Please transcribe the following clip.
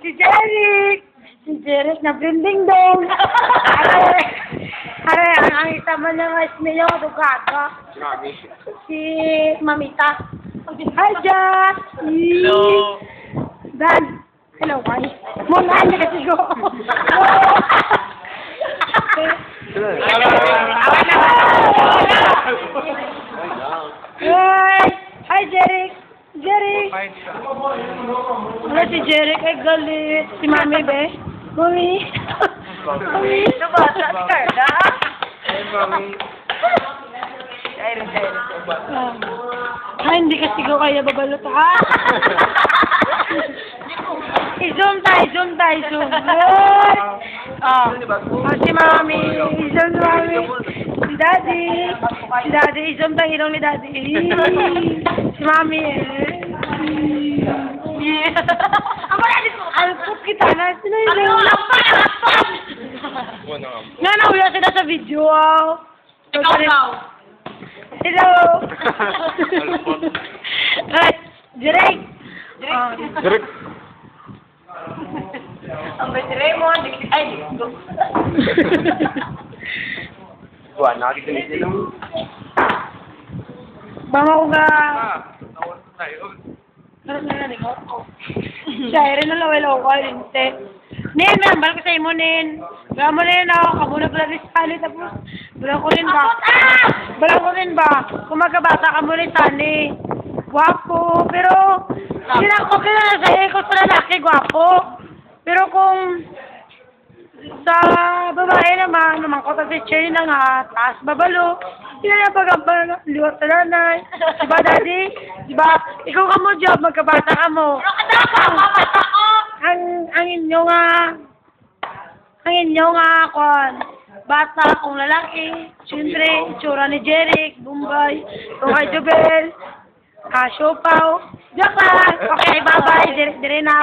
Si Jeric! Si Jeric na brinding dong! Are, ang isa man ng Esmilyo, dugaga. Si Mamita. Hi, Jack! Hello. Dan! Hello, why? Muna niya kasi go! Hi! Hi, Jeric! Jeric! Ano si Jeric ay galit? Si Mami, be? Mami? Mami? Ito ba? Sa na? Ay, mami. Hindi kasi ko kaya babalot, ha? I-zoom tayo, zoom. Si Mami. I-zoom si Mami. Si Daddy. Si Daddy, i-zoom tayo ilong ni Daddy. Si Mami, Alpot kita na. Sino yun? Nga nauya sila sa video. Ikaw. Hello. Right. Direk. Direk. Ang bait Raymond. Ay, dito. Buwan, nakikinig nila. Bama ko nga. Nawan tayo. Sarap na nga, ko. Siya, rin na laway-law ko, linte. Nen, nambal ko sa imo, Nen. Wala mo rin ako, kamuna pala rin sali, tapos, wala ko rin ba? Kung magkabata ka mo rin sali. Gwapo, pero, hindi na ako kilala sa'yo, kung sa lalaki, gwapo. Pero kung, sa babae naman ko kasi chair na nga, taas babalo, hindi na pag liwat na nanay. Diba, Daddy? Diba, ikaw ka mo, job, magkabata ka mo. Ang inyo nga, bata kung lalaki, siyempre, itsura ni Jeric, Bombay, kung kay Jobel, Siopaw, Joke lang. Okay, bye-bye, dire na.